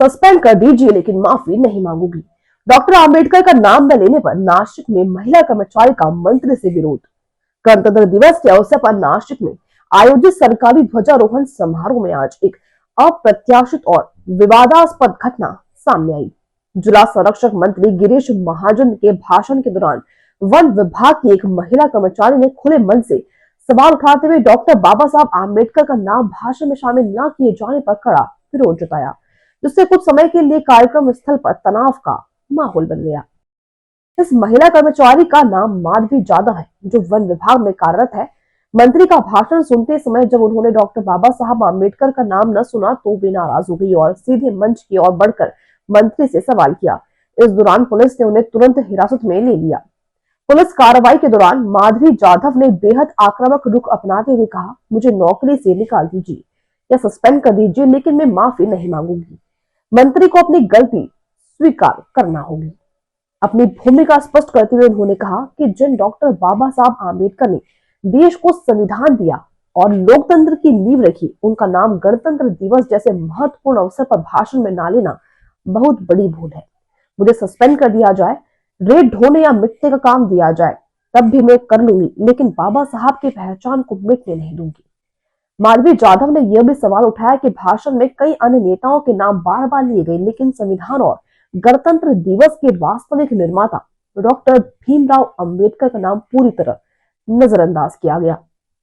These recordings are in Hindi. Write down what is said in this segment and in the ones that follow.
सस्पेंड कर दीजिए लेकिन माफी नहीं मांगूंगी। डॉक्टर आम्बेडकर का नाम न लेने पर नासिक में महिला कर्मचारी का मंत्री से विरोध। गणतंत्र दिवस के अवसर पर नासिक में आयोजित सरकारी ध्वजारोहण समारोह में आज एक अप्रत्याशित और विवादास्पद घटना सामने आई। जिला संरक्षक मंत्री गिरीश महाजन के भाषण के दौरान वन विभाग की एक महिला कर्मचारी ने खुले मन से सवाल उठाते हुए डॉक्टर बाबा साहब आम्बेडकर का नाम भाषण में शामिल न किए जाने पर कड़ा विरोध जताया, जिससे कुछ समय के लिए कार्यक्रम स्थल पर तनाव का माहौल बन गया। इस महिला कर्मचारी का नाम माधवी जाधव है, जो वन विभाग में कार्यरत है। मंत्री का भाषण सुनते समय जब उन्होंने डॉक्टर बाबा साहब आम्बेडकर का नाम न सुना तो वे नाराज हो गई और सीधे मंच की ओर बढ़कर मंत्री से सवाल किया। इस दौरान पुलिस ने उन्हें तुरंत हिरासत में ले लिया। पुलिस कार्रवाई के दौरान माधवी जाधव ने बेहद आक्रामक रुख अपनाते हुए कहा, मुझे नौकरी से निकाल दीजिए या सस्पेंड कर दीजिए, लेकिन मैं माफी नहीं मांगूंगी। मंत्री को अपनी गलती स्वीकार करना होगी। अपनी भूमिका स्पष्ट करते हुए उन्होंने कहा कि जिन डॉक्टर बाबा साहब आम्बेडकर ने देश को संविधान दिया और लोकतंत्र की नींव रखी, उनका नाम गणतंत्र दिवस जैसे महत्वपूर्ण अवसर पर भाषण में ना लेना बहुत बड़ी भूल है। मुझे सस्पेंड कर दिया जाए, रेत ढोने या मिटने का काम दिया जाए, तब भी मैं कर लूंगी, लेकिन बाबा साहब की पहचान को मिटने नहीं दूंगी। माधवी जाधव ने यह भी सवाल उठाया कि भाषण में कई अन्य नेताओं के नाम बार बार लिए गए, लेकिन संविधान और गणतंत्र दिवस के वास्तविक निर्माता डॉक्टर भीमराव अंबेडकर का नाम पूरी तरह नजरअंदाज किया गया।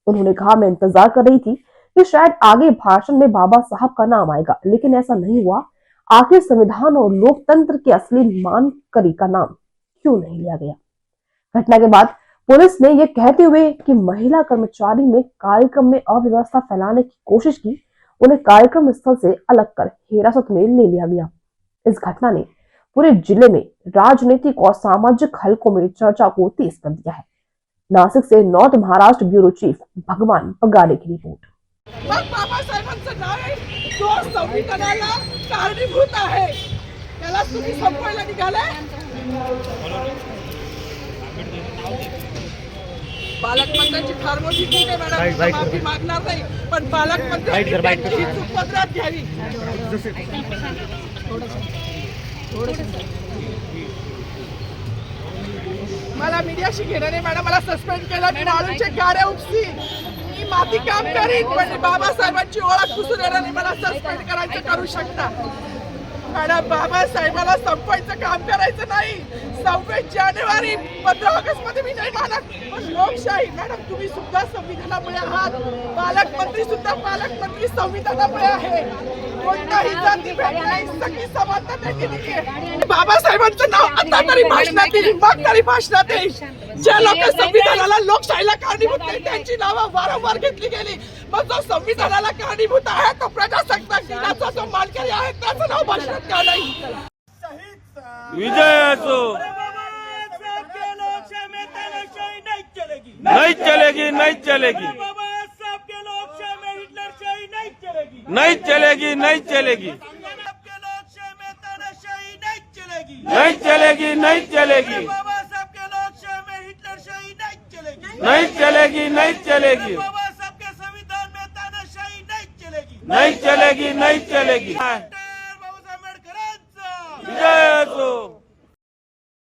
उन्होंने कहा, मैं इंतजार कर रही थी कि शायद आगे भाषण में बाबा साहब का नाम आएगा, लेकिन ऐसा नहीं हुआ। आखिर संविधान और लोकतंत्र के असली मानकरी का नाम क्यों नहीं लिया गया? घटना के बाद पुलिस ने यह कहते हुए कि महिला कर्मचारी ने कार्यक्रम में अव्यवस्था फैलाने की कोशिश की, उन्हें कार्यक्रम स्थल से अलग कर हिरासत में ले लिया गया। इस घटना ने पूरे जिले में राजनीतिक और सामाजिक हलकों में चर्चा को तेज कर दिया है। नासिक से नॉर्थ महाराष्ट्र ब्यूरो चीफ भगवान पगारे की रिपोर्ट। बाबा साहेबांचं नाव आहे, जो संविधानाला कारणीभूत आहे, त्याला तुम्ही संपवायला निघाले। पालकमंत्र्यांची फार मोठी चूक आहे मॅडम, माफी मागणार नाही, पण पालकमंत्र्यांची चूक पदरात घ्यावी। मला मीडियाशी घेणं नाही मॅडम, मला सस्पेंड केलं, मी वाळूचे गारे उपसी, मी माती काम करीन, पण बाबासाहेबांची ओळख पुसून येणार नाही, मला सस्पेंड करायचं करू शकता मॅडम। बाबासाहेबाला संपवायचं काम करायचं नाही। 26 जानेवारी 15 ऑगस्ट मध्ये मी नाही मानत, पण लोकशाही मॅडम, तुम्ही सुद्धा संविधानामुळे आहात, पालकमंत्री सुद्धा पालकमंत्री संविधानामुळे आहे। कोणताही जातीभेद नाही, सगळी समानता त्यांनी दिली आहे। बाबासाहेबांचं नाव आता तरी भाषणात येईल, मग तरी भाषणात येईल। जे लोक संविधानाला लोकशाहीला कारणीभूत नाही, त्यांची नावं वारंवार घेतली गेली, पण जो संविधानाला कारणीभूत आहे, तो प्रजासत्ताक दिनाचा जो मानकरी आहे, त्याचं नाव भाषणात का नाही? विजय असो। नहीं चलेगी, नहीं चलेगी, नहीं चलेगी, नहीं चलेगी, नहीं चलेगी, नहीं चलेगी, नहीं चलेगी, नहीं चलेगी, नहीं चलेगी, नहीं चलेगी। विजय असो।